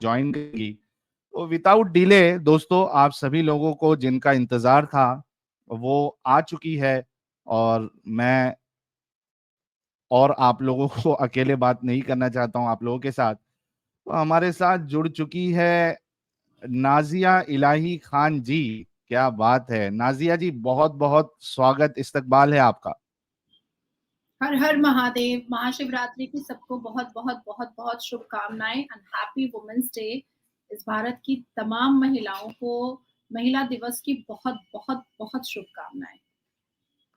Join करेंगी। तो without delay दोस्तों, आप सभी लोगों को जिनका इंतजार था वो आ चुकी है, और मैं और आप लोगों को अकेले बात नहीं करना चाहता हूं आप लोगों के साथ। तो हमारे साथ जुड़ चुकी है नाजिया इलाही खान जी। क्या बात है नाजिया जी, बहुत बहुत स्वागत, इस्तकबाल है आपका। हर हर महादेव। महाशिवरात्रि की सबको बहुत बहुत बहुत बहुत शुभकामनाएं एंड हैप्पी वुमेन्स डे। इस भारत की तमाम महिलाओं को महिला दिवस की बहुत बहुत बहुत शुभकामनाएं।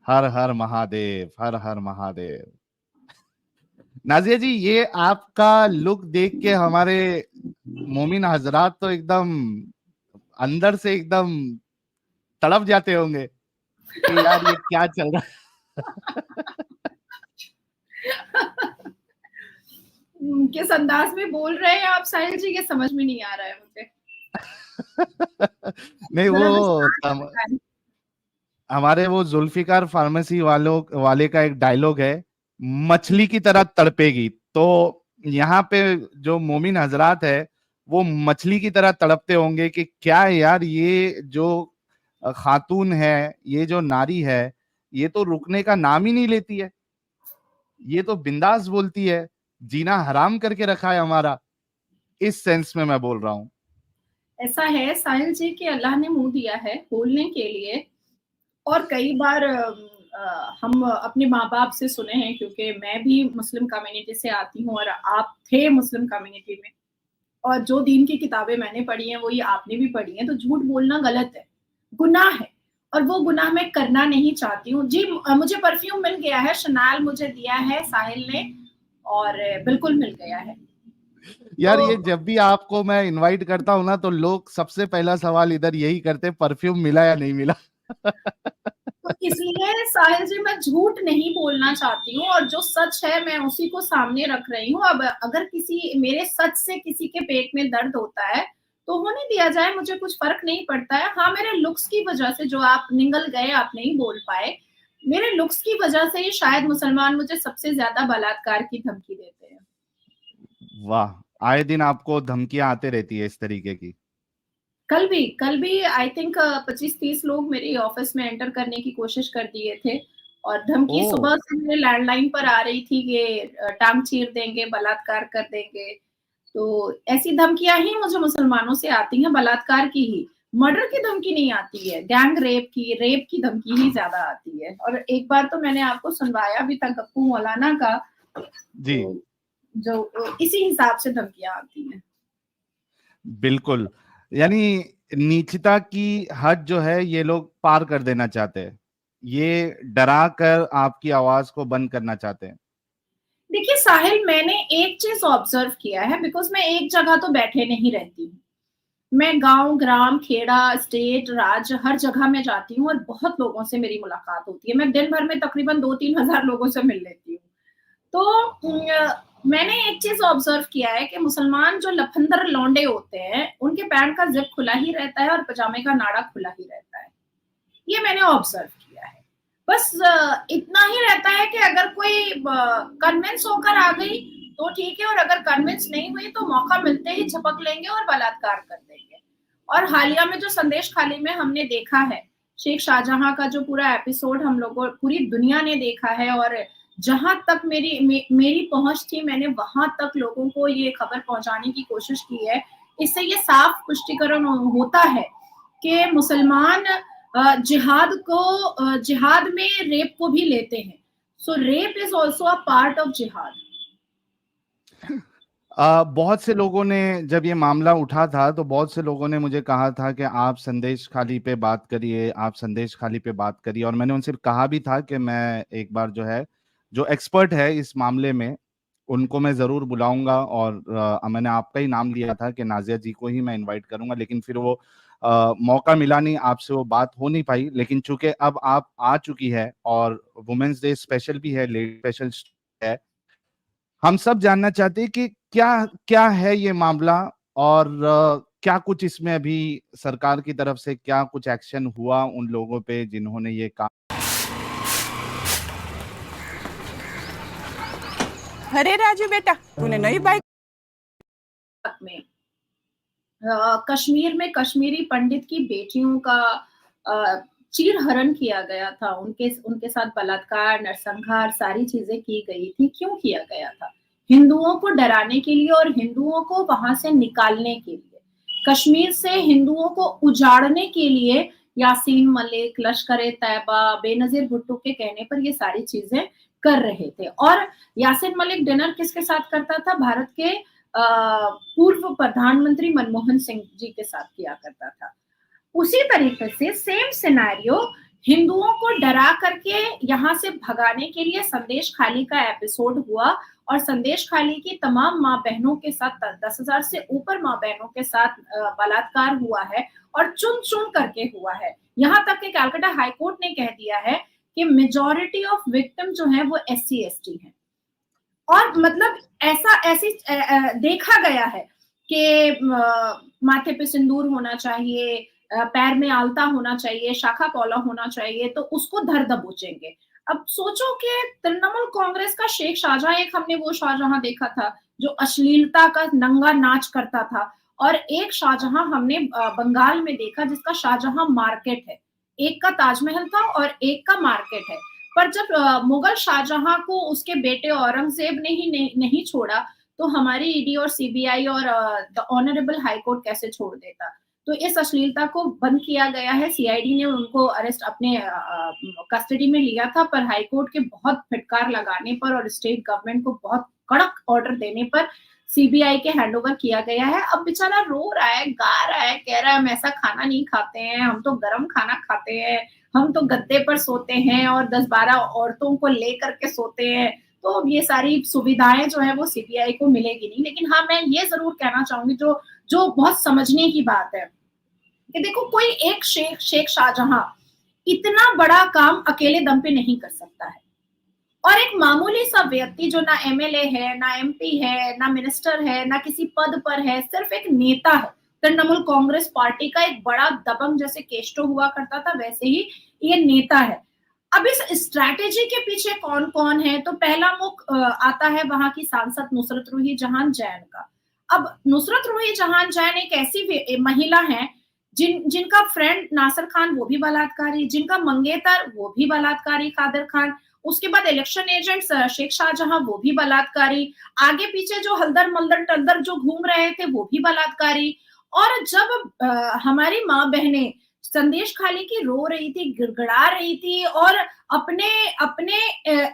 हर हर महादेव, हर हर महादेव। नाजिया जी, ये आपका लुक देख के हमारे मोमिन हजरात तो एकदम अंदर से एकदम तड़प जाते होंगे कि यार ये क्या चल रहा किस अंदाज में बोल रहे हैं आप साहिल जी, ये समझ में नहीं आ रहा है मुझे। है। नहीं, जरा वो विस्तार से बताएं। हमारे वो जुल्फिकार फार्मेसी वालों वाले का एक डायलॉग है, मछली की तरह तड़पेगी। तो यहाँ पे जो मोमिन हजरात है वो मछली की तरह तड़पते होंगे कि क्या है यार, ये जो खातून है, ये जो नारी है, ये तो रुकने का नाम ही नहीं लेती है, ये तो बिंदास बोलती है, जीना हराम करके रखा है हमारा। इस सेंस में मैं बोल रहा हूँ। ऐसा है साहिल जी कि अल्लाह ने मुंह दिया है बोलने के लिए, और कई बार हम अपने माँ बाप से सुने हैं, क्योंकि मैं भी मुस्लिम कम्युनिटी से आती हूँ और आप थे मुस्लिम कम्युनिटी में, और जो दीन की किताबें मैंने पढ़ी हैं वही आपने भी पढ़ी हैं। तो झूठ बोलना गलत है, गुनाह है, और वो गुनाह मैं करना नहीं चाहती हूँ जी। मुझे परफ्यूम मिल गया है, शनाल मुझे दिया है साहिल ने, और बिल्कुल मिल गया है। यार, तो ये जब भी आपको मैं इनवाइट करता हूँ ना, तो लोग सबसे पहला सवाल इधर यही करते, परफ्यूम मिला या नहीं मिला। तो इसलिए साहिल जी मैं झूठ नहीं बोलना चाहती हूँ, और जो सच है मैं उसी को सामने रख रही हूँ। अब अगर किसी मेरे सच से किसी के पेट में दर्द होता है तो होने दिया जाए, मुझे कुछ फर्क नहीं पड़ता है। हाँ, मेरे लुक्स की वजह से जो आप निगल गए, आप नहीं बोल पाए, मेरे लुक्स की वजह से ही शायद मुसलमान मुझे सबसे ज्यादा बलात्कार की धमकी देते हैं। वाह, आए दिन आपको धमकियां आते रहती है इस तरीके की। कल भी आई थिंक 25-30 लोग मेरे ऑफिस में एंटर करने की कोशिश कर दिए थे, और धमकी ओ, सुबह से मेरे लैंडलाइन पर आ रही थी कि टांग चीर देंगे, बलात्कार कर देंगे। तो ऐसी धमकियां ही मुझे मुसलमानों से आती हैं, बलात्कार की ही। मर्डर की धमकी नहीं आती है, गैंग रेप की धमकी ही ज्यादा आती है। और एक बार तो मैंने आपको सुनवाया भी था गप्पू मौलाना का, जी तो जो इसी हिसाब से धमकियां आती हैं। बिल्कुल। यानी नीचता की हद जो है ये लोग पार कर देना चाहते हैं, ये डरा कर आपकी आवाज को बंद करना चाहते हैं। देखिए साहिल, मैंने एक चीज ऑब्जर्व किया है, बिकॉज मैं एक जगह तो बैठे नहीं रहती हूँ। मैं गांव, ग्राम, खेड़ा, स्टेट, राज्य, हर जगह में जाती हूँ, और बहुत लोगों से मेरी मुलाकात होती है। मैं दिन भर में तकरीबन 2-3 हजार लोगों से मिल लेती हूँ। तो मैंने एक चीज ऑब्जर्व किया है कि मुसलमान जो लफंदर लौंडे होते हैं, उनके पैंट का जिप खुला ही रहता है और पजामे का नाड़ा खुला ही रहता है। ये मैंने ऑब्जर्व किया है। बस इतना ही रहता है कि अगर कोई कन्विंस होकर आ गई तो ठीक है, और अगर कन्विंस नहीं हुई तो मौका मिलते ही झपक लेंगे और बलात्कार कर देंगे। और हालिया में जो संदेश खाली में हमने देखा है, शेख शाहजहां का जो पूरा एपिसोड हम लोगों, पूरी दुनिया ने देखा है, और जहां तक मेरी पहुंच थी, मैंने वहां तक लोगों को ये खबर पहुंचाने की कोशिश की है। इससे ये साफ पुष्टिकरण होता है कि मुसलमान जिहाद में रेप को भी लेते हैं। So rape is also a part of जिहाद। बहुत से लोगों ने, जब ये मामला उठा था तो बहुत से लोगों ने मुझे कहा था कि आप संदेश खाली पे बात करिए, आप संदेश खाली पे बात करिए। और मैंने उनसे कहा भी था कि मैं एक बार जो है, जो एक्सपर्ट है इस मामले में, उनको मैं जरूर बुलाऊंगा। और मैंने आपका ही नाम लिया था कि नाजिया जी को ही मैं इनवाइट करूंगा, लेकिन फिर वो मौका मिला नहीं, आपसे वो बात हो नहीं पाई। लेकिन चूंकि अब आप आ चुकी है और वुमेन्स डे स्पेशल भी है, लेडी स्पेशल है, हम सब जानना चाहते हैं कि क्या क्या है ये मामला, और क्या कुछ इसमें अभी सरकार की तरफ से क्या कुछ एक्शन हुआ उन लोगों पे जिन्होंने ये काम। अरे राजू बेटा, तूने नई बाइक में कश्मीर में कश्मीरी पंडित की बेटियों का चीरहरण किया गया था, उनके उनके साथ बलात्कार, नरसंहार, सारी चीजें की गई थी। क्यों किया गया था? हिंदुओं को डराने के लिए और हिंदुओं को वहां से निकालने के लिए, कश्मीर से हिंदुओं को उजाड़ने के लिए यासीन मलिक, लश्कर-ए-तैयबा, बेनजीर भुट्टो के कहने पर ये सारी चीजें कर रहे थे। और यासीन मलिक डिनर किसके साथ करता था? भारत के पूर्व प्रधानमंत्री मनमोहन सिंह जी के साथ किया करता था। उसी तरीके से सेम सिनेरियो हिंदुओं को डरा करके यहाँ से भगाने के लिए संदेश खाली का एपिसोड हुआ और संदेश खाली की तमाम माँ बहनों के साथ 10,000 से ऊपर माँ बहनों के साथ बलात्कार हुआ है और चुन चुन करके हुआ है। यहाँ तक कि कलकत्ता हाई कोर्ट ने कह दिया है कि मेजॉरिटी ऑफ विक्टिम जो है वो SC/ST हैं। और मतलब ऐसी देखा गया है कि माथे पे सिंदूर होना चाहिए, पैर में आलता होना चाहिए, शाखा पौला होना चाहिए, तो उसको धर दबोचेंगे। अब सोचो कि तृणमूल कांग्रेस का शेख शाहजहां, एक हमने वो शाहजहां देखा था जो अश्लीलता का नंगा नाच करता था, और एक शाहजहां हमने बंगाल में देखा जिसका शाहजहां मार्केट है। एक का ताजमहल था और एक का मार्केट है। पर जब मुगल शाहजहां को उसके बेटे औरंगजेब ने ही नहीं छोड़ा, तो हमारी ईडी और सीबीआई और द ऑनरेबल हाई कोर्ट कैसे छोड़ देता? तो इस अश्लीलता को बंद किया गया है। सीआईडी ने उनको अरेस्ट अपने कस्टडी में लिया था, पर हाई कोर्ट के बहुत फटकार लगाने पर और स्टेट गवर्नमेंट को बहुत कड़क ऑर्डर देने पर सीबीआई के हैंडओवर किया गया है। अब बेचारा रो रहा है, गा रहा है, कह रहा है हम ऐसा खाना नहीं खाते हैं, हम तो गर्म खाना खाते हैं, हम तो गद्दे पर सोते हैं और 10-12 औरतों को लेकर के सोते हैं। तो ये सारी सुविधाएं जो है वो सीबीआई को मिलेगी नहीं। लेकिन हाँ, मैं ये जरूर कहना चाहूंगी जो बहुत समझने की बात है कि देखो, कोई एक शेख शाहजहां इतना बड़ा काम अकेले दम पे नहीं कर सकता है, और एक मामूली सा व्यक्ति जो ना एमएलए है, ना एमपी है, ना मिनिस्टर है, ना किसी पद पर है, सिर्फ एक नेता है तृणमूल कांग्रेस पार्टी का, एक बड़ा दबंग, जैसे केस्टो हुआ करता था वैसे ही ये नेता है। अब इस स्ट्रैटेजी के पीछे कौन कौन है? तो पहला मुख आता है वहां की सांसद नुसरत रूही जहां जैन का। अब नुसरत रूही जहां जैन एक ऐसी महिला है जिनका फ्रेंड नासिर खान वो भी बलात्कारी, जिनका मंगेतर वो भी बलात्कारी कादिर खान, उसके बाद इलेक्शन एजेंट शेख शाहजहां वो भी बलात्कारी, आगे पीछे जो हल्दर मल्दर टल्दर जो घूम रहे थे वो भी बलात्कारी। और जब हमारी माँ बहनें संदेश खाली की रो रही थी, गिड़गिड़ा रही थी और अपने अपने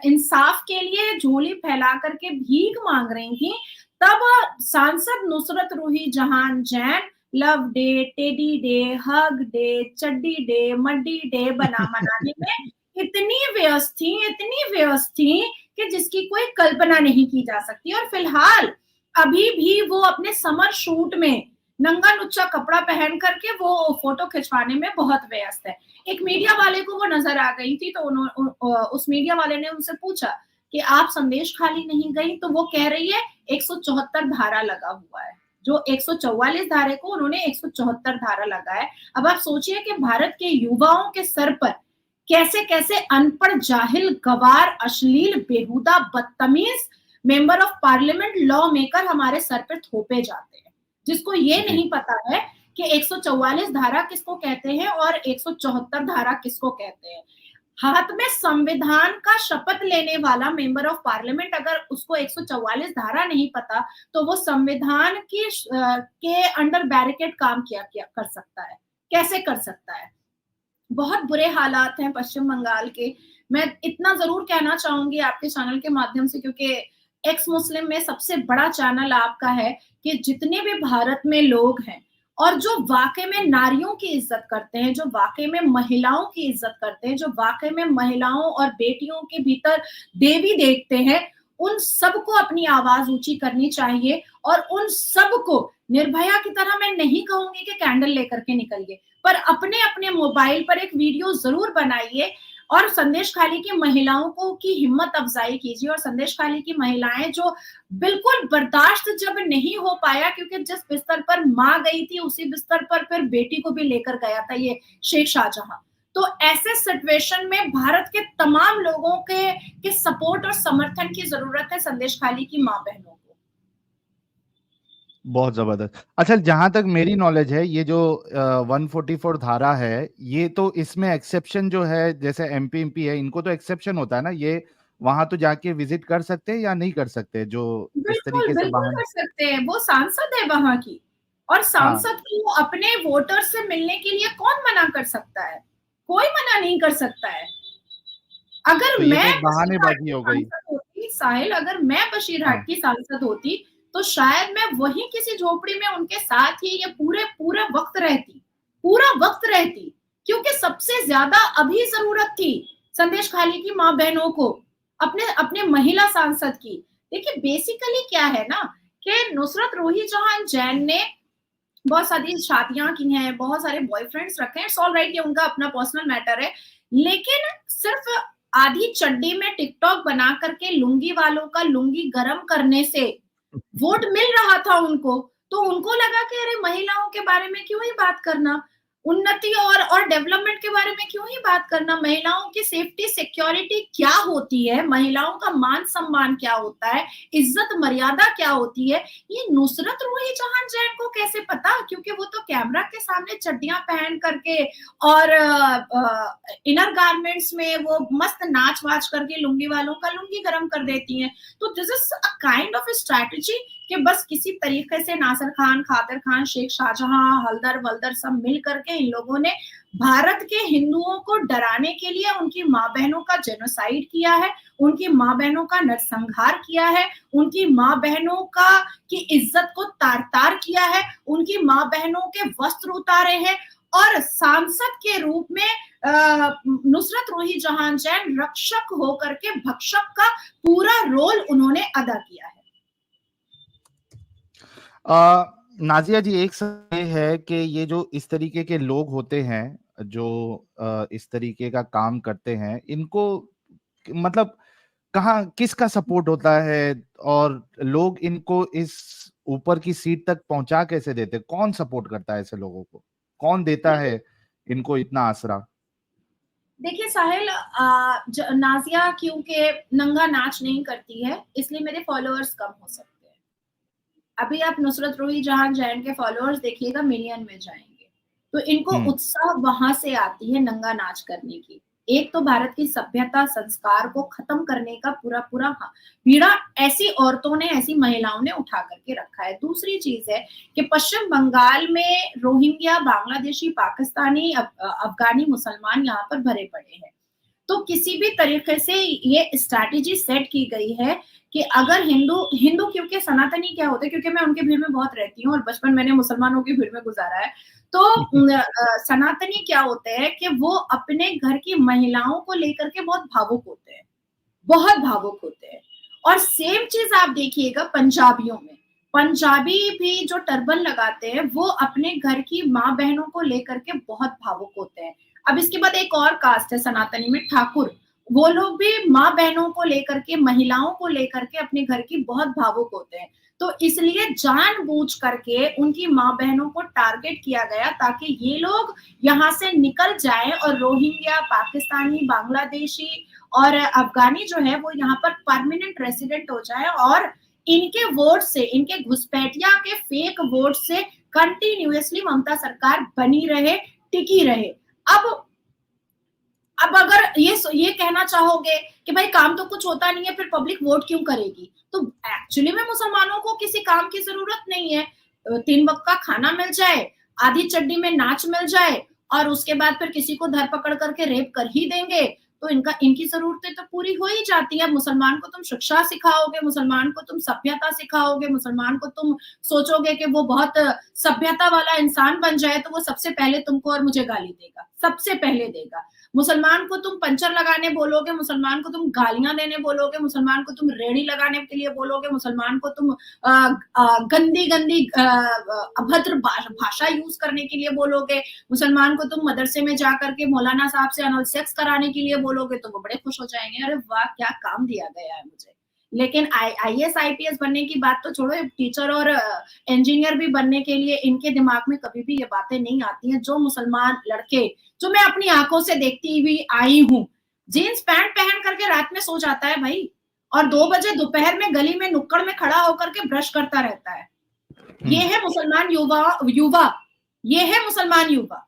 इंसाफ के लिए झोली फैला करके भीख मांग रही थी, तब सांसद नुसरत रूही जहां Jain love day, teddy day, hug day, चड्डी डे, मड्डी डे मनाने में इतनी व्यस्त थी कि जिसकी कोई कल्पना नहीं की जा सकती। और फिलहाल अभी भी वो अपने समर शूट में नंगा नुच्चा कपड़ा पहन करके वो फोटो खिंचवाने में बहुत व्यस्त है। एक मीडिया वाले को वो नजर आ गई थी, तो उस मीडिया वाले ने उनसे पूछा कि आप संदेश खाली नहीं गई? तो वो कह रही है 174 धारा लगा हुआ है, जो 144 धारे को उन्होंने 174 धारा लगा है। अब आप सोचिए कि भारत के युवाओं के सर पर कैसे कैसे अनपढ़, जाहिल, गवार, अश्लील, बेहुदा, बदतमीज member of parliament, law maker हमारे सर पर थोपे जाते हैं, जिसको ये नहीं पता है कि 144 धारा किसको कहते हैं और 174 धारा किसको कहते हैं। हाथ में संविधान का शपथ लेने वाला मेंबर ऑफ पार्लियामेंट, अगर उसको 144 धारा नहीं पता, तो वो संविधान की के अंडर बैरिकेड काम किया कर सकता है? कैसे कर सकता है? बहुत बुरे हालात हैं पश्चिम बंगाल के। मैं इतना जरूर कहना चाहूंगी आपके चैनल के माध्यम से, क्योंकि एक्स मुस्लिम में सबसे बड़ा चैनल आपका है, कि जितने भी भारत में लोग हैं और जो वाकई में नारियों की इज्जत करते हैं, जो वाकई में महिलाओं की इज्जत करते हैं, जो वाकई में महिलाओं और बेटियों के भीतर देवी देखते हैं, उन सबको अपनी आवाज ऊंची करनी चाहिए और उन सबको निर्भया की तरह, मैं नहीं कहूंगी कि कैंडल लेकर के निकलिए, पर अपने अपने मोबाइल पर एक वीडियो जरूर बनाइए और संदेश खाली की महिलाओं को की हिम्मत अफजाई कीजिए। और संदेश खाली की महिलाएं जो बिल्कुल बर्दाश्त जब नहीं हो पाया, क्योंकि जिस बिस्तर पर माँ गई थी उसी बिस्तर पर फिर बेटी को भी लेकर गया था ये शेख शाहजहां, तो ऐसे सिचुएशन में भारत के तमाम लोगों के सपोर्ट और समर्थन की जरूरत है संदेश खाली की माँ बहनों को। बहुत जबरदस्त। अच्छा, जहां तक मेरी नॉलेज है, ये जो 144 धारा है, ये तो इसमें एक्सेप्शन जो है, जैसे एमपी एमपी है, इनको तो एक्सेप्शन होता है ना, ये वहां तो जाके विजिट कर सकते हैं या नहीं कर सकते, जो इस बिल्कुल, तरीके से बिल्कुल वाहन। कर सकते हैं, वो सांसद है वहाँ की, और हाँ, सांसद को अपने वोटर से मिलने के लिए कौन मना कर सकता है? कोई मना नहीं कर सकता है। अगर तो ये तो मैं एक बशीरहाट बहानेबाजी की हो गई। सांसद होती साहिल, अगर मैं बशीरहाट हाँ, की सांसद होती, तो शायद मैं वहीं किसी झोपड़ी में उनके साथ ही ये पूरे पूरे वक्त रहती, पूरा वक्त रहती, क्योंकि सबसे ज्यादा अभी जरूरत थी संदेश खाली की माँ बहनों को, अपने अपने महिला सांसद की। देखिए बेसिकली क्या है ना, कि नुसरत रूही जहां जैन ने बहुत सारी शादियां की हैं, बहुत सारे बॉयफ्रेंड्स रखे हैं, इट्स ऑल राइट, ये उनका अपना पर्सनल मैटर है, लेकिन सिर्फ आधी चड्डी में टिकटॉक बना करके लुंगी वालों का लुंगी गरम करने से वोट मिल रहा था उनको, तो उनको लगा कि अरे महिलाओं के बारे में क्यों ही बात करना, उन्नति और डेवलपमेंट के बारे में क्यों ही बात करना, महिलाओं की सेफ्टी सिक्योरिटी क्या होती है, महिलाओं का मान सम्मान क्या होता है, इज्जत मर्यादा क्या होती है, ये नुसरत रूही जहां जैन को कैसे पता, क्योंकि वो तो कैमरा के सामने चड्डियां पहन करके और इनर गारमेंट्स में वो मस्त नाच वाच करके लुंगी वालों का लुंगी गरम कर देती हैं। तो this is a kind of strategy, कि बस किसी तरीके से नासिर खान, खादर खान, शेख शाहजहां, हल्दर वल्दर सब मिल करके इन लोगों ने भारत के हिंदुओं को डराने के लिए उनकी माँ बहनों का जेनोसाइड किया है, उनकी माँ बहनों का नरसंहार किया है, उनकी माँ बहनों का की इज्जत को तार तार किया है, उनकी माँ बहनों के वस्त्र उतारे हैं, और सांसद के रूप में नुसरत रूही जहां जैन रक्षक होकर के भक्षक का पूरा रोल उन्होंने अदा किया है। नाजिया जी, एक सवाल ये है कि ये जो इस तरीके के लोग होते हैं, जो इस तरीके का काम करते हैं, इनको मतलब कहाँ किसका सपोर्ट होता है, और लोग इनको इस ऊपर की सीट तक पहुंचा कैसे देते, कौन सपोर्ट करता है ऐसे लोगों को, कौन देता देखिए, है इनको इतना आसरा। देखिए साहिल, नाजिया क्योंकि नंगा नाच नहीं करती है, इसलिए मेरे फॉलोअर्स कम हो सकते हैं। अभी आप नुसरत रूही जहां जैन के फॉलोअर्स देखिएगा, मिलियन में जाएंगे, तो इनको हम्म। उत्साह वहां से आती है नंगा नाच करने की। एक तो भारत की सभ्यता संस्कार को खत्म करने का पूरा पूरा बीड़ा ऐसी औरतों ने, ऐसी महिलाओं ने उठा करके रखा है। दूसरी चीज है कि पश्चिम बंगाल में रोहिंग्या, बांग्लादेशी, पाकिस्तानी, अफगानी मुसलमान यहाँ पर भरे पड़े हैं। तो किसी भी तरीके से ये स्ट्रैटेजी सेट की गई है कि अगर हिंदू हिंदू क्योंकि सनातनी क्या होते हैं, क्योंकि मैं उनकी भीड़ में बहुत रहती हूँ और बचपन मैंने मुसलमानों की भीड़ में गुजारा है, तो सनातनी क्या होते हैं कि वो अपने घर की महिलाओं को लेकर के बहुत भावुक होते हैं, बहुत भावुक होते हैं। और सेम चीज आप देखिएगा पंजाबियों में, पंजाबी भी जो टर्बन लगाते हैं वो अपने घर की माँ बहनों को लेकर के बहुत भावुक होते हैं। अब इसके बाद एक और कास्ट है सनातनी में, ठाकुर, वो लोग भी माँ बहनों को लेकर के, महिलाओं को लेकर के अपने घर की बहुत भावुक होते हैं। तो इसलिए जानबूझ करके उनकी माँ बहनों को टारगेट किया गया ताकि ये लोग यहाँ से निकल जाएं और रोहिंग्या, पाकिस्तानी, बांग्लादेशी और अफगानी जो है वो यहाँ पर परमानेंट रेसिडेंट हो जाए, और इनके वोट से, इनके घुसपैठिया के फेक वोट से कंटिन्यूअसली ममता सरकार बनी रहे, टिकी रहे। अब अब अगर ये कहना चाहोगे कि भाई काम तो कुछ होता नहीं है, फिर पब्लिक वोट क्यों करेगी, तो एक्चुअली में मुसलमानों को किसी काम की जरूरत नहीं है। 3 वक्त का खाना मिल जाए, आधी चड्डी में नाच मिल जाए, और उसके बाद फिर किसी को धर पकड़ करके रेप कर ही देंगे, तो इनकी जरूरतें तो पूरी हो ही जाती है। मुसलमान को तुम शिक्षा सिखाओगे, मुसलमान को तुम सभ्यता सिखाओगे, मुसलमान को तुम सोचोगे कि वो बहुत सभ्यता वाला इंसान बन जाए, तो वो सबसे पहले तुमको और मुझे गाली देगा, सबसे पहले देगा। मुसलमान को तुम पंचर लगाने बोलोगे, मुसलमान को तुम गालियां देने बोलोगे, मुसलमान को तुम रेड़ी लगाने के लिए बोलोगे, मुसलमान को तुम गंदी गंदी अभद्र भाषा यूज करने के लिए बोलोगे, मुसलमान को तुम मदरसे में जाकर के मौलाना साहब से अनल सेक्स कराने के लिए बोलोगे, तो वो बड़े खुश हो जाएंगे, अरे वाह क्या काम दिया गया है मुझे। लेकिन आईएएस आईपीएस बनने की बात तो छोड़ो, टीचर और इंजीनियर भी बनने के लिए इनके दिमाग में कभी भी ये बातें नहीं आती हैं। जो मुसलमान लड़के, जो मैं अपनी आंखों से देखती हुई आई हूँ, जीन्स पैंट पहन करके रात में सो जाता है भाई, और 2 बजे दोपहर में गली में नुक्कड़ में खड़ा होकर के ब्रश करता रहता है। ये है मुसलमान युवा, ये है मुसलमान युवा।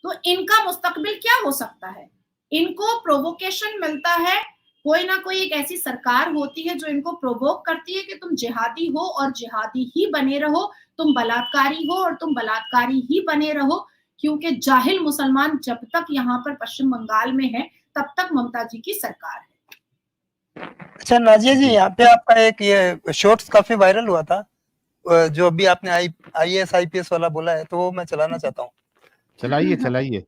तो इनका मुस्तकबिल क्या हो सकता है? इनको प्रोवोकेशन मिलता है, कोई ना कोई एक ऐसी सरकार होती है जो इनको प्रोवोक करती है कि तुम जिहादी हो और जिहादी ही बने रहो, तुम बलात्कारी हो और तुम बलात्कारी ही बने रहो, क्योंकि जाहिल मुसलमान जब तक यहाँ पर पश्चिम बंगाल में है तब तक ममता जी की सरकार है। अच्छा नाजिया जी, यहाँ पे आपका एक ये शॉर्ट्स काफी वायरल हुआ था, जो अभी आपने IAS IPS वाला बोला है, तो वो मैं चलाना चाहता हूँ। चलाइए चलाइए।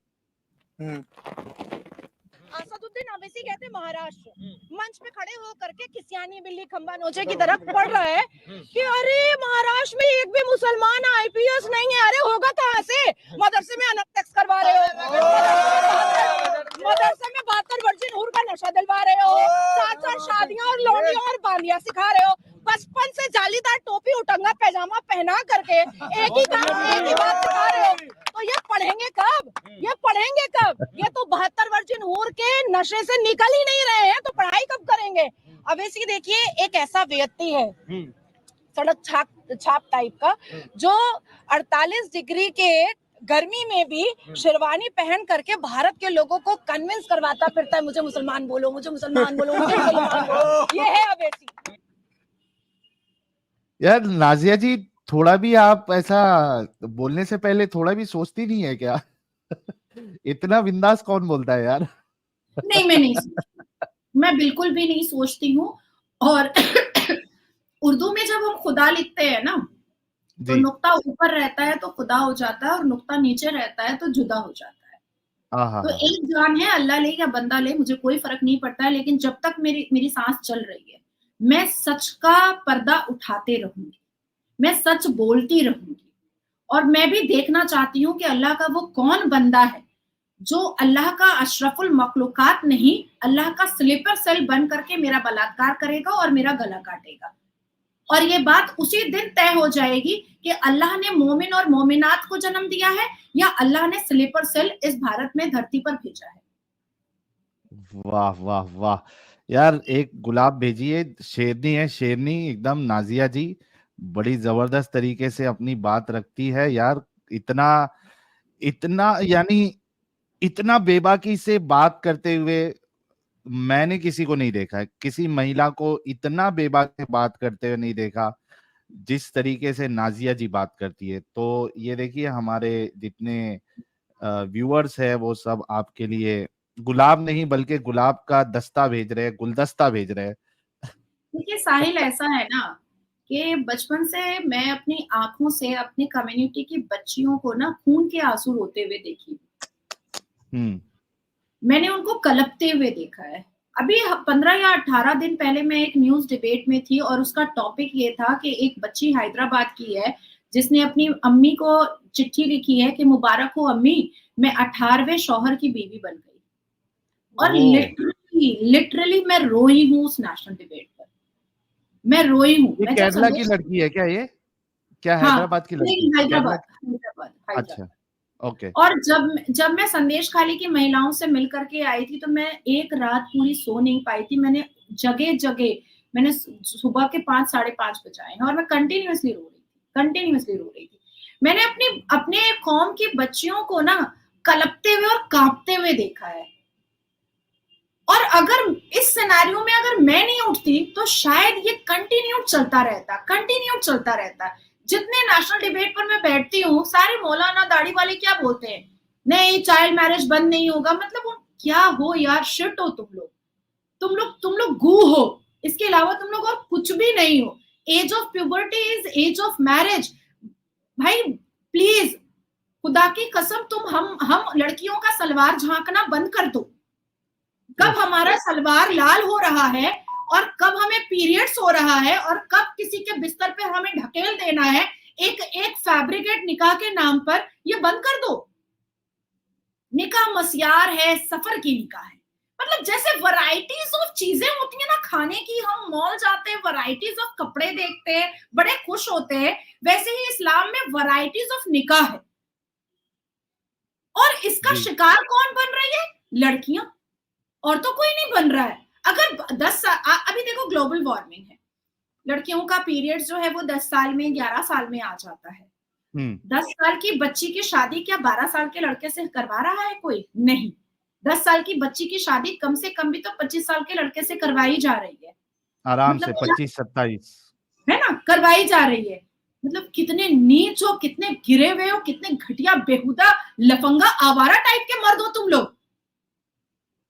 असदुद्दीन ओवैसी कहते महाराष्ट्र मंच पे खड़े हो करके किसियानी बिल्ली खंबा नोचे की तरफ पड़ रहा है कि अरे महाराष्ट्र में एक भी मुसलमान IPS नहीं है। अरे होगा कहाँ से? मदरसे में अनअप्टेक्स करवा रहे हो, मदरसे में 72 वर्जिन हूर का नशा दिलवा रहे हो, साथ शादियां और लौंडियां और बांदियां सिखा रहे हो, बचपन से जालीदार टोपी उटंगा पैजामा पहना करके एक ही बात सिखा रहे हो। तो ये पढ़ेंगे कब? ये पढ़ेंगे कब? ये तो 72 वर्जिन हूर के नशे से निकल ही नहीं रहे हैं, तो पढ़ाई कब करेंगे? अवैसी देखिए एक ऐसा व्यक्ति है सड़क छाप टाइप का, जो 48 डिग्री के गर्मी में भी शेरवानी पहन करके भारत के लोगों को कन्विंस करवाता फिरता है, मुझे मुसलमान बोलो, मुझे मुसलमान बोलो, मुझे मुसलमान बोलो। ये है अवैसी। यार नाजिया जी, थोड़ा भी आप ऐसा बोलने से पहले थोड़ा भी सोचती नहीं है क्या? इतना बिंदास कौन बोलता है यार? नहीं, मैं नहीं सोचती, मैं बिल्कुल भी नहीं सोचती हूँ। और उर्दू में जब हम खुदा लिखते हैं ना, तो नुक्ता ऊपर रहता है तो खुदा हो जाता है, और नुक्ता नीचे रहता है तो जुदा हो जाता है। तो एक जान है, अल्लाह ले या बंदा ले, मुझे कोई फर्क नहीं पड़ता है, लेकिन जब तक मेरी सांस चल रही है, मैं सच का पर्दा उठाते रहूंगी, मैं सच बोलती रहूंगी। और मैं भी देखना चाहती हूँ कि अल्लाह का वो कौन बंदा है जो अल्लाह का अशरफुल मखलूकात नहीं, अल्लाह का स्लीपर सेल बन करके मेरा बलात्कार करेगा और मेरा गला काटेगा। और ये बात उसी दिन तय हो जाएगी कि अल्लाह ने मोमिन और मोमिनात को जन्म दिया है या अल्लाह ने स्लीपर सेल इस भारत में धरती पर भेजा है। वाह वाह वाह यार, एक गुलाब भेजिए। शेरनी है, शेरनी एकदम। नाजिया जी बड़ी जबरदस्त तरीके से अपनी बात रखती है यार। इतना इतना यानी इतना बेबाकी से बात करते हुए मैंने किसी को नहीं देखा है, किसी महिला को इतना बेबाकी से बात करते हुए नहीं देखा जिस तरीके से नाजिया जी बात करती है। तो ये देखिए, हमारे जितने व्यूअर्स है वो सब आपके लिए गुलाब नहीं बल्कि गुलाब का दस्ता भेज रहे हैं, गुलदस्ता भेज रहे हैं। देखिए साहिल, ऐसा है ना कि बचपन से मैं अपनी आंखों से अपनी कम्युनिटी की बच्चियों को ना खून के आंसू रोते हुए देखी। मैंने उनको कलपते हुए देखा है। अभी 15 या 18 दिन पहले मैं एक न्यूज डिबेट में थी और उसका टॉपिक ये था कि एक बच्ची हैदराबाद की है जिसने अपनी अम्मी को चिट्ठी लिखी है कि मुबारक हो अम्मी, मैं 18वें शौहर की बीवी बन गई। और लिटरली मैं रोई हूँ उस नेशनल डिबेट पर, मैं रोई हूँ। ये केरला की लड़की है क्या? ये क्या हैदराबाद की लड़की? हैदराबाद। अच्छा, ओके। और जब मैं संदेश खाली की महिलाओं से मिल करके आई थी तो मैं एक रात पूरी सो नहीं पाई थी। मैंने जगह मैंने सुबह के 5 साढ़े 5 बजाए हैं और मैं कंटिन्यूअसली रो रही थी। मैंने अपने कौम की बच्चियों को ना कलपते हुए और कांपते हुए देखा है। और अगर इस सिनेरियो में अगर मैं नहीं उठती तो शायद ये कंटिन्यू चलता रहता। जितने नेशनल डिबेट पर मैं बैठती हूँ, सारे मौलाना दाढ़ी वाले क्या बोलते हैं, नहीं चाइल्ड मैरिज बंद नहीं होगा। मतलब क्या हो यार, शिट हो तुम लोग गू हो, इसके अलावा तुम लोग और कुछ भी नहीं हो। Age of puberty is age of marriage. भाई प्लीज, खुदा की कसम, तुम हम लड़कियों का सलवार झांकना बंद कर दो। कब हमारा सलवार लाल हो रहा है और कब हमें पीरियड्स हो रहा है और कब किसी के बिस्तर पे हमें ढकेल देना है एक फैब्रिकेट निकाह के नाम पर, ये बंद कर दो। निकाह मस्यार है, सफर की निकाह है। मतलब जैसे वैरायटीज ऑफ चीजें होती है ना खाने की, हम मॉल जाते हैं, वैरायटीज ऑफ कपड़े देखते हैं, बड़े खुश होते हैं, वैसे ही इस्लाम में वैरायटीज ऑफ निकाह है। और इसका शिकार कौन बन रही है? लड़कियां, और तो कोई नहीं बन रहा है। अगर 10 साल, अभी देखो ग्लोबल वार्मिंग है, लड़कियों का पीरियड जो है वो 10 साल में 11 साल में आ जाता है। 10 साल की बच्ची की शादी क्या 12 साल के लड़के से करवा रहा है कोई? नहीं। 10 साल की बच्ची की शादी कम से कम भी तो 25 साल के लड़के से करवाई जा रही है। आराम मतलब से 25-27 है ना, करवाई जा रही है। मतलब कितने नीच हो, कितने गिरे हुए हो, कितने घटिया, बेहुदा, लफंगा, आवारा टाइप के मर्द हो तुम लोग।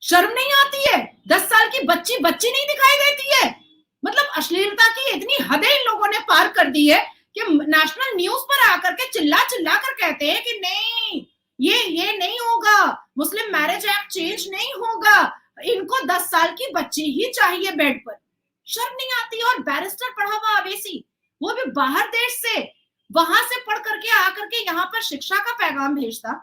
शर्म नहीं आती है? 10 साल की बच्ची नहीं दिखाई देती है। मतलब अश्लीलता की इतनी हदें इन लोगों ने पार कर दी है कि नेशनल न्यूज पर आकर के चिल्ला कर कहते हैं कि नहीं, ये नहीं होगा, मुस्लिम मैरिज एक्ट चेंज नहीं होगा, इनको 10 साल की बच्ची ही चाहिए बेड पर। शर्म नहीं आती? और बैरिस्टर पढ़ा हुआ अवेसी, वो भी बाहर देश से, वहां से पढ़ करके आकर के यहाँ पर शिक्षा का पैगाम भेजता,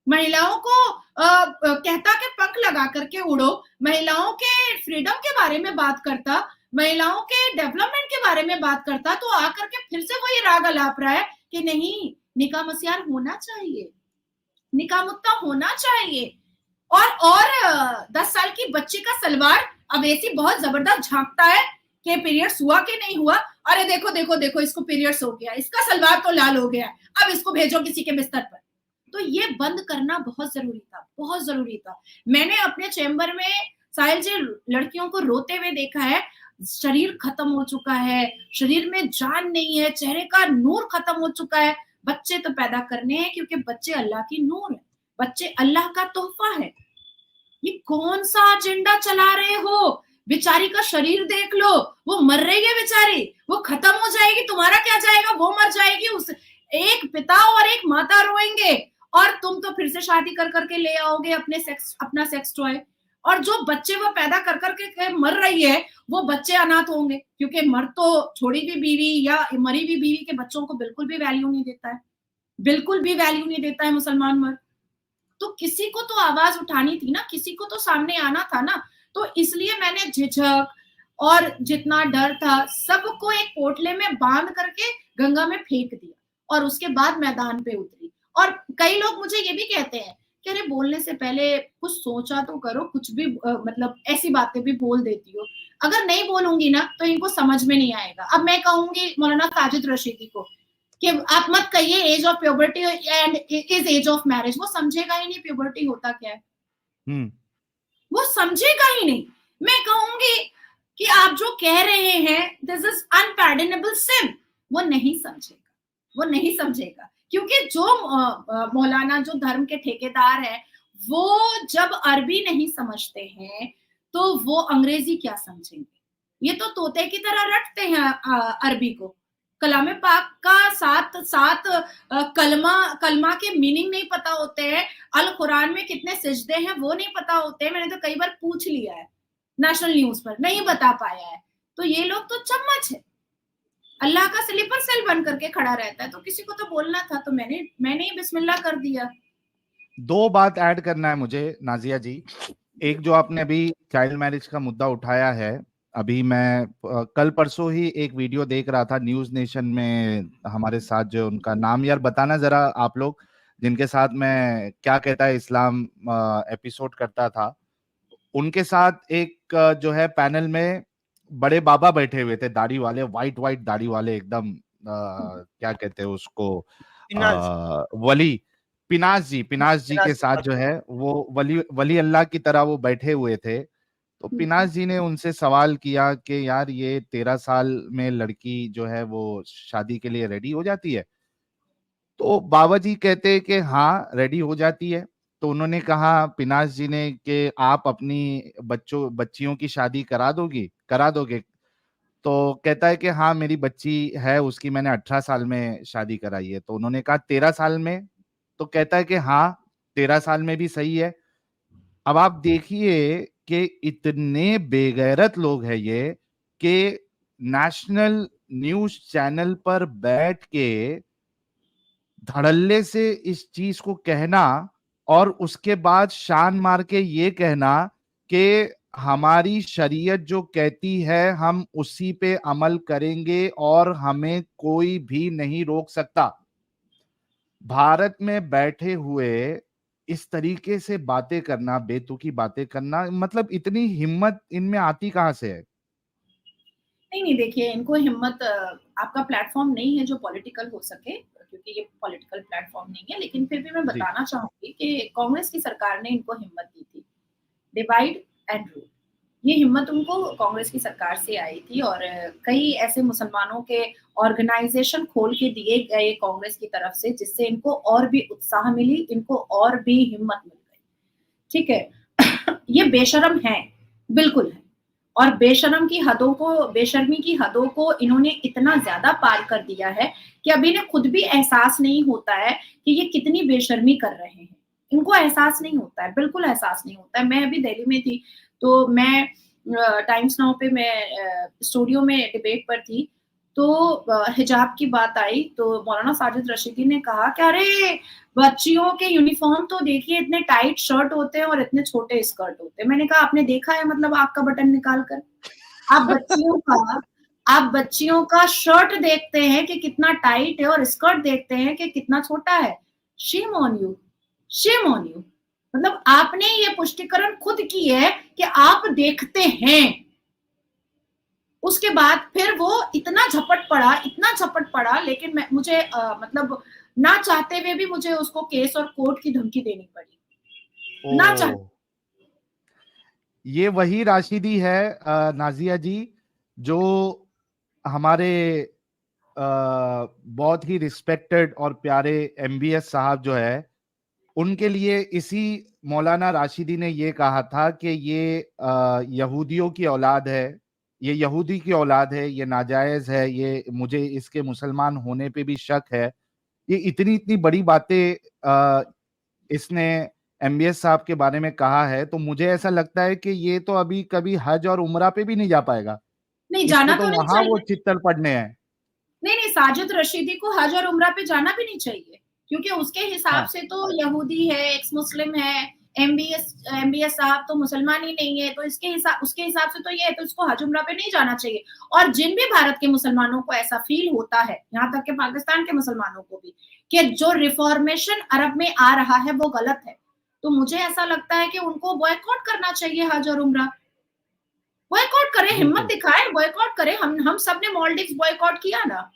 महिलाओं को कहता कि पंख लगा करके उड़ो, महिलाओं के फ्रीडम के बारे में बात करता, महिलाओं के डेवलपमेंट के बारे में बात करता, तो आकर के फिर से वही राग अलाप रहा है कि नहीं, निकाह मस्यार होना चाहिए, निकाह मुत्ता होना चाहिए। और 10 साल की बच्ची का सलवार अवेसी बहुत जबरदस्त झांकता है कि पीरियड्स हुआ कि नहीं हुआ। अरे देखो देखो देखो, इसको पीरियड्स हो गया, इसका सलवार तो लाल हो गया, अब इसको भेजो किसी के बिस्तर पर। तो ये बंद करना बहुत जरूरी था, बहुत जरूरी था। मैंने अपने चैम्बर में साहिल जी लड़कियों को रोते हुए देखा है। शरीर खत्म हो चुका है, शरीर में जान नहीं है, चेहरे का नूर खत्म हो चुका है। बच्चे तो पैदा करने हैं क्योंकि बच्चे अल्लाह की नूर है, बच्चे अल्लाह का तोहफा है। ये कौन सा एजेंडा चला रहे हो? बेचारी का शरीर देख लो, वो मर रही है बेचारी, वो खत्म हो जाएगी, तुम्हारा क्या जाएगा, वो मर जाएगी। उस एक पिता और एक माता रोएंगे और तुम तो फिर से शादी कर करके ले आओगे अपना सेक्स टॉय। और जो बच्चे वो पैदा कर करके मर रही है, वो बच्चे अनाथ होंगे, क्योंकि मर तो छोड़ी हुई बीवी या मरी हुई बीवी के बच्चों को बिल्कुल भी वैल्यू नहीं देता है, बिल्कुल भी वैल्यू नहीं देता है मुसलमान मर्द। तो किसी को तो आवाज उठानी थी ना, किसी को तो सामने आना था ना। तो इसलिए मैंने झिझक और जितना डर था सबको एक पोटले में बांध करके गंगा में फेंक दिया और उसके बाद मैदान पे उतरी। और कई लोग मुझे ये भी कहते हैं कि अरे बोलने से पहले कुछ सोचा तो करो, कुछ भी मतलब ऐसी बातें भी बोल देती हो। अगर नहीं बोलूंगी ना तो इनको समझ में नहीं आएगा। अब मैं कहूंगी मौलाना साजिद रशीदी को कि आप मत कहिए age of puberty and is age of marriage, वो समझेगा ही नहीं प्यूबर्टी होता क्या है, वो समझेगा ही नहीं। मैं कहूंगी कि आप जो कह रहे हैं दिस इज अनपैर्डनेबल सिन, वो नहीं समझेगा, वो नहीं समझेगा। क्योंकि जो मौलाना जो धर्म के ठेकेदार है, वो जब अरबी नहीं समझते हैं तो वो अंग्रेजी क्या समझेंगे। ये तो तोते की तरह रटते हैं अरबी को। कलाम पाक का सात कलमा के मीनिंग नहीं पता होते हैं, अल कुरान में कितने सिजदे हैं वो नहीं पता होते हैं। मैंने तो कई बार पूछ लिया है नेशनल न्यूज पर, नहीं बता पाया है। तो ये लोग तो चम्मच है, अल्लाह का स्लीपर सेल बन करके खड़ा रहता है। तो किसी को तो बोलना था, तो मैंने ही बिस्मिल्लाह कर दिया। 2 बात ऐड करना है मुझे नाजिया जी। एक जो आपने अभी चाइल्ड मैरिज का मुद्दा उठाया है, अभी मैं कल परसों ही एक वीडियो देख रहा था न्यूज नेशन में, हमारे साथ जो उनका नाम यार बताना जरा आप लोग, जिनके साथ मैं क्या कहता है इस्लाम एपिसोड करता था, उनके साथ एक जो है पैनल में बड़े बाबा बैठे हुए थे, दाढ़ी वाले, वाइट दाढ़ी वाले एकदम, क्या कहते हैं उसको, वली पिनाज जी के साथ जो है वो वली अल्लाह की तरह वो बैठे हुए थे। तो पिनाज जी ने उनसे सवाल किया कि यार ये 13 साल में लड़की जो है वो शादी के लिए रेडी हो जाती है? तो बाबा जी कहते हैं कि हाँ रेडी हो जाती है। तो उन्होंने कहा पिनाज जी ने कि आप अपनी बच्चियों की शादी करा दोगे? तो कहता है कि हाँ मेरी बच्ची है, उसकी मैंने 18 साल में शादी कराई है। तो उन्होंने कहा 13 साल में? तो कहता है कि हाँ 13 साल में भी सही है। अब आप देखिए कि इतने बेगैरत लोग हैं ये कि नेशनल न्यूज चैनल पर बैठ के धड़ल्ले से इस चीज को कहना और उसके बाद शान मार के ये कहना कि हमारी शरीयत जो कहती है हम उसी पे अमल करेंगे और हमें कोई भी नहीं रोक सकता। भारत में बैठे हुए इस तरीके से बातें करना, बेतुकी बातें करना, मतलब इतनी हिम्मत इनमें आती कहां से है? नहीं देखिए, इनको हिम्मत आपका प्लेटफॉर्म नहीं है जो पॉलिटिकल हो सके, क्योंकि ये पॉलिटिकल प्लेटफॉर्म नहीं है, लेकिन फिर भी मैं जी। बताना चाहूंगी कि कांग्रेस की सरकार ने इनको हिम्मत दी थी, डिवाइड एंड रूल। ये हिम्मत उनको कांग्रेस की सरकार से आई थी और कई ऐसे मुसलमानों के ऑर्गेनाइजेशन खोल के दिए गए कांग्रेस की तरफ से, जिससे इनको और भी उत्साह मिली, इनको और भी हिम्मत मिल गई। ठीक है। ये बेशरम है, बिल्कुल है, और बेशर्मी की हदों को इन्होंने इतना ज्यादा पार कर दिया है कि अब इन्हें खुद भी एहसास नहीं होता है कि ये कितनी बेशर्मी कर रहे हैं। इनको एहसास नहीं होता है, बिल्कुल एहसास नहीं होता है। मैं अभी दिल्ली में थी, तो मैं टाइम्स नाउ पे मैं स्टूडियो में डिबेट पर थी, तो हिजाब की बात आई, तो मौलाना साजिद रशीदी ने कहा कि अरे बच्चियों के यूनिफॉर्म तो देखिए, इतने टाइट शर्ट होते हैं और इतने छोटे स्कर्ट होते हैं। मैंने कहा आपने देखा है मतलब आग का बटन निकाल कर? आप बच्चियों का शर्ट देखते हैं कि कितना टाइट है और स्कर्ट देखते हैं कि कितना छोटा है। Shame on you, shame on you. मतलब आपने ये पुष्टिकरण खुद की है कि आप देखते हैं, उसके बाद फिर वो इतना झपट पड़ा, लेकिन मुझे मतलब ना चाहते हुए भी मुझे उसको केस और कोर्ट की धमकी देनी पड़ी, ना चाहते। ये वही राशिदी है नाजिया जी, जो हमारे बहुत ही रिस्पेक्टेड और प्यारे एमबीएस साहब जो है, उनके लिए इसी मौलाना राशिदी ने ये कहा था कि ये यहूदियों की औलाद है, ये यहूदी की औलाद है, ये नाजायज है, ये मुझे इसके मुसलमान होने पे भी शक है। ये इतनी इतनी बड़ी बातें इसने एमबीएस साहब के बारे में कहा है, तो मुझे ऐसा लगता है कि ये तो अभी कभी हज और उमरा पे भी नहीं जा पाएगा। नहीं, इसको जाना तो तो नहीं वहां वो चाहिए। चित्तर पढ़ने हैं। नहीं, साजिद रशीदी को हज और उमरा पे जाना भी नहीं चाहिए, क्योंकि उसके हिसाब हाँ, से तो यहूदी है, एक्स मुस्लिम है। एमबीएस साहब तो मुसलमान ही नहीं है, तो उसके हिसाब से तो ये है, तो उसको हज उमरा पे नहीं जाना चाहिए। और जिन भी भारत के मुसलमानों को ऐसा फील होता है, यहाँ तक के पाकिस्तान के मुसलमानों को भी, कि जो रिफॉर्मेशन अरब में आ रहा है वो गलत है, तो मुझे ऐसा लगता है कि उनको बॉयकॉट करना चाहिए हज और उमरा। बॉयकॉट करे, हिम्मत बिल्कुल। दिखाए, बॉयकॉट करे। हम सब ने मॉलडीव्स बॉयकॉट किया ना,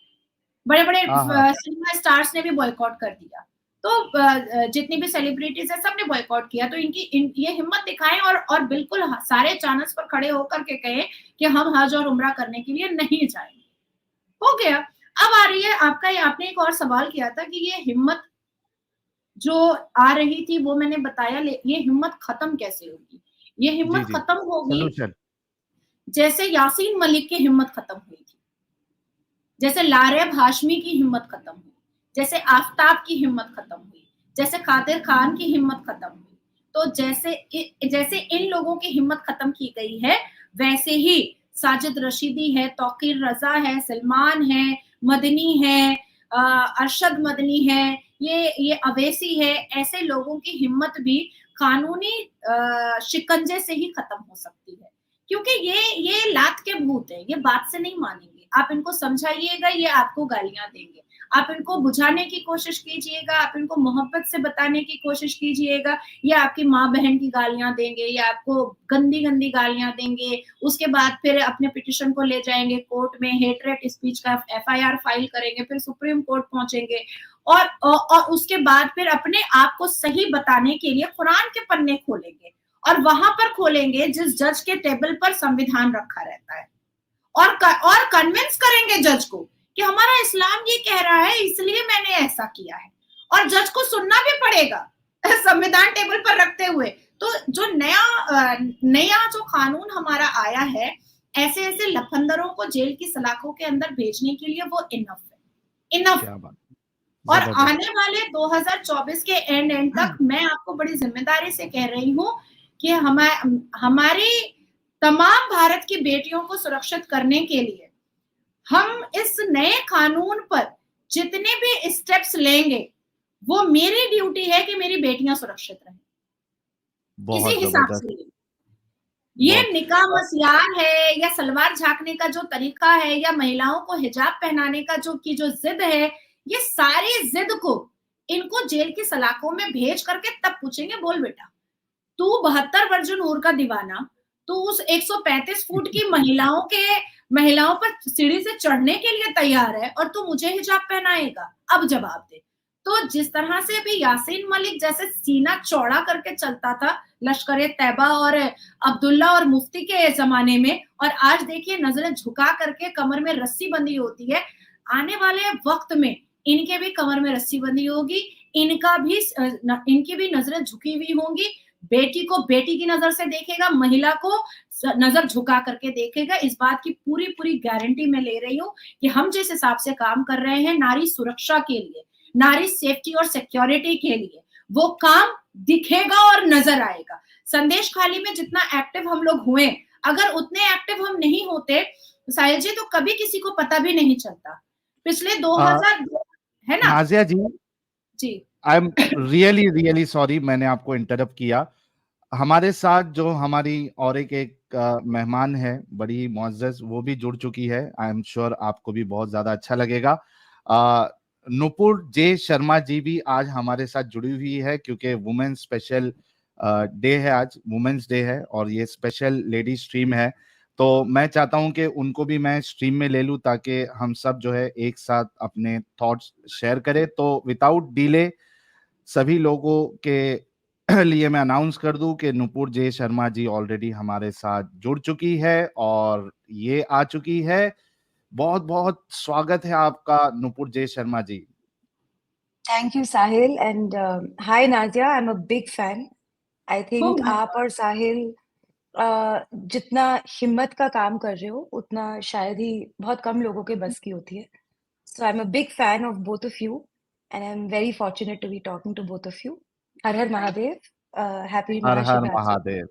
बड़े बड़े हाँ हाँ। सिनेमा स्टार्स ने भी बॉयकॉट कर दिया, तो जितनी भी सेलिब्रिटीज है सबने बॉयकॉट किया। तो ये हिम्मत दिखाएं और बिल्कुल सारे चैनल्स पर खड़े होकर के कहें कि हम हज और उमरा करने के लिए नहीं जाएंगे। हो गया। अब आ रही है आपने एक और सवाल किया था कि ये हिम्मत जो आ रही थी वो मैंने बताया, ये हिम्मत खत्म कैसे होगी? ये जी हिम्मत जी। खत्म होगी सॉल्यूशन। जैसे यासीन मलिक की हिम्मत खत्म हुई थी, जैसे लारेब हाशमी की हिम्मत खत्म हुई, जैसे आफताब की हिम्मत खत्म हुई, जैसे कादिर खान की हिम्मत खत्म हुई। तो जैसे इन लोगों की हिम्मत खत्म की गई है, वैसे ही साजिद रशीदी है, तौकीर रजा है, सलमान है, मदनी है, अरशद मदनी है, ये अवैसी है, ऐसे लोगों की हिम्मत भी कानूनी शिकंजे से ही खत्म हो सकती है, क्योंकि ये लात के भूत है, ये बात से नहीं मानेंगे। आप इनको समझाइएगा, ये आपको गालियां देंगे। आप इनको बुझाने की कोशिश कीजिएगा, आप इनको मोहब्बत से बताने की कोशिश कीजिएगा, ये आपकी माँ बहन की गालियां देंगे, या आपको गंदी गंदी गालियां देंगे। उसके बाद फिर अपने पिटिशन को ले जाएंगे कोर्ट में, हेटरेट स्पीच का एफआईआर फाइल करेंगे, फिर सुप्रीम कोर्ट पहुंचेंगे, और उसके बाद फिर अपने आप को सही बताने के लिए कुरान के पन्ने खोलेंगे, और वहां पर खोलेंगे जिस जज के टेबल पर संविधान रखा रहता है, और कन्विंस करेंगे जज को कि हमारा इस्लाम ये कह रहा है, इसलिए मैंने ऐसा किया है, और जज को सुनना भी पड़ेगा संविधान टेबल पर रखते हुए। तो जो नया जो कानून हमारा आया है, ऐसे ऐसे लफंदरों को जेल की सलाखों के अंदर भेजने के लिए, वो इनफ है, इनफ। क्या बात, और जबरदस्त। आने वाले 2024 के एंड तक मैं आपको बड़ी जिम्मेदारी से कह रही हूँ कि हमारी तमाम भारत की बेटियों को सुरक्षित करने के लिए हम इस नए कानून पर जितने भी स्टेप्स लेंगे, वो मेरी ड्यूटी है कि मेरी बेटियां सुरक्षित रहें, इसी बहुत हिसाब जबरदस्त। से। ये बहुत। निकाह मसियार है, या सलवार झांकने का जो तरीका है, या महिलाओं को हिजाब पहनाने का जो जिद है, ये सारी जिद को इनको जेल की सलाखों में भेज करके तब पूछेंगे, बोल बेटा, तू 72 वर्जन नूर का दीवाना, तू उस 135 फुट की महिलाओं पर सीढ़ी से चढ़ने के लिए तैयार है और तू मुझे हिजाब पहनाएगा, अब जवाब दे। तो जिस तरह से अभी यासीन मलिक जैसे सीना चौड़ा करके चलता था लश्कर तैयबा और अब्दुल्ला और मुफ्ती के जमाने में, और आज देखिए नजरें झुका करके कमर में रस्सी बंधी होती है, आने वाले वक्त में इनके भी कमर में रस्सी बंधी होगी, इनकी भी नजरें झुकी हुई होंगी। बेटी को बेटी की नजर से देखेगा, महिला को नजर झुका करके देखेगा। इस बात की पूरी पूरी गारंटी मैं ले रही हूँ कि हम जिस हिसाब से काम कर रहे हैं नारी सुरक्षा के लिए, नारी सेफ्टी और सिक्योरिटी के लिए, वो काम दिखेगा और नजर आएगा। संदेश खाली में जितना एक्टिव हम लोग हुए, अगर उतने एक्टिव हम नहीं होते साहिल जी, तो कभी किसी को पता भी नहीं चलता। पिछले 2000 है ना नाजिया जी, आई एम रियली सॉरी, मैंने आपको इंटरप्ट किया। हमारे साथ जो हमारी और एक मेहमान है बड़ी मुअज़्ज़ज़, वो भी जुड़ चुकी है। आई एम श्योर आपको भी बहुत ज्यादा अच्छा लगेगा। नुपुर जे शर्मा जी भी आज हमारे साथ जुड़ी हुई है, क्योंकि वुमेन स्पेशल डे है, आज वुमेन्स डे है और ये स्पेशल लेडी स्ट्रीम है। तो मैं चाहता हूं कि उनको भी मैं स्ट्रीम में ले लूं ताकि हम सब जो है एक साथ अपने थॉट्स शेयर करें। तो विदाउट डिले सभी लोगों के लिए मैं अनाउंस कर दूं कि नुपुर जे शर्मा जी ऑलरेडी हमारे साथ जुड़ चुकी है और ये आ चुकी है। बहुत बहुत स्वागत है आपका नुपुर जे Sharma ji. Thank you, Sahil, and hi, Nadia. I'm a big fan. I think my आप और साहिल जितना हिम्मत का काम कर रहे हो उतना शायद ही बहुत कम लोगों के बस की होती है. So I'm a big fan of both of you, and I'm very fortunate to be talking to both of you. Her her Mahadev. Happy हर हर महाशिवरात्रि. महादेव,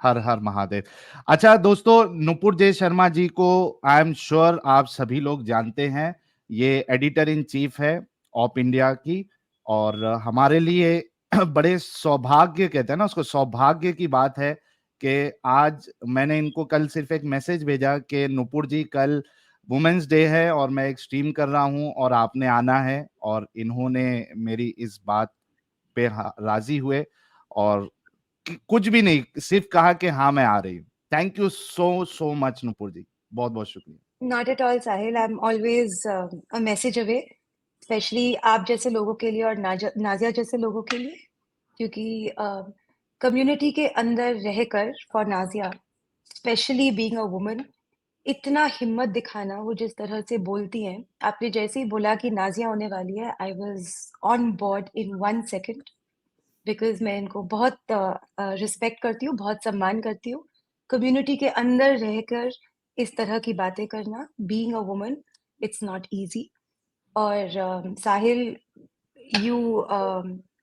हर हर महादेव। अच्छा दोस्तों, नुपुर जे शर्मा जी को आई एम श्योर आप सभी लोग जानते हैं। ये एडिटर इन चीफ है ऑप इंडिया की, और हमारे लिए बड़े सौभाग्य, कहते हैं ना उसको, सौभाग्य की बात है कि आज मैंने इनको कल सिर्फ एक मैसेज भेजा कि नुपुर जी कल वुमेन्स डे है और मैं एक स्ट्रीम कर रहा हूं और आपने आना है, और इन्होंने मेरी इस बात पे राजी हुए और कुछ भी नहीं, सिर्फ कहा कि हाँ मैं आ रही हूँ। Thank you so much Nupur ji, बहुत बहुत शुक्रिया। Not at all, Sahil. I'm always a message away, especially आप जैसे लोगों के लिए और नाजिया जैसे लोगों के लिए, क्योंकि कम्युनिटी के अंदर रहकर for Nazia, specially being a woman, इतना हिम्मत दिखाना, वो जिस तरह से बोलती हैं, आपने जैसे ही बोला कि नाजिया होने वाली है, I was on board in 1 second, because मैं इनको बहुत रिस्पेक्ट करती हूँ, बहुत सम्मान करती हूँ। कम्युनिटी के अंदर रहकर इस तरह की बातें करना, being a woman, it's not easy. और साहिल,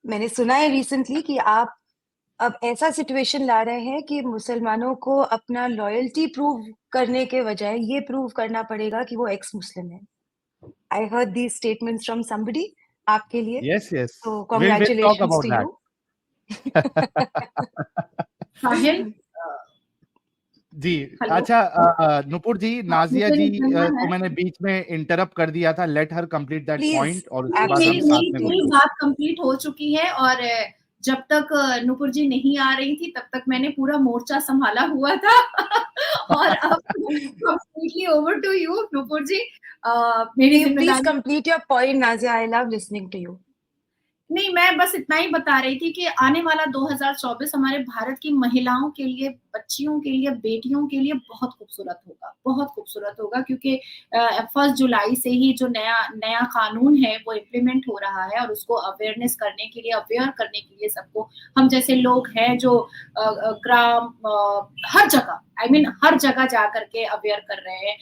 मैंने सुना है रिसेंटली कि आप अब ऐसा सिचुएशन ला रहे हैं कि मुसलमानों को अपना लॉयल्टी प्रूव करने के बजाय ये प्रूव करना पड़ेगा कि वो एक्स मुस्लिम है। I heard these statements from somebody आपके लिए, यस यस, तो we'll talk congratulations about to that. You. Sahil ji hello, अच्छा, नुपुर जी, नाजिया मुझे जी निकलना को है। मैंने बीच में इंटरप्ट कर दिया था। Let her complete that Please, point और उसके बाद हम मेरी साथ मेरी में पूरी बोलेंगे। बात कंप्लीट हो चुकी है, और जब तक नुपुर जी नहीं आ रही थी तब तक मैंने पूरा मोर्चा संभाला हुआ था और अब completely over to you Nupur ji. मेरी Please जिम्मेदारी complete your point, Nazia. I love listening to you. नहीं, मैं बस इतना ही बता रही थी कि आने वाला 2024 हमारे भारत की महिलाओं के लिए, बच्चियों के लिए, बेटियों के लिए बहुत खूबसूरत होगा, बहुत खूबसूरत होगा, क्योंकि 1 जुलाई से ही जो नया कानून है वो इम्प्लीमेंट हो रहा है, और उसको अवेयरनेस करने के लिए, अवेयर करने के लिए सबको, हम जैसे लोग हैं जो ग्राम हर जगह, हर जगह जा करके अवेयर कर रहे हैं।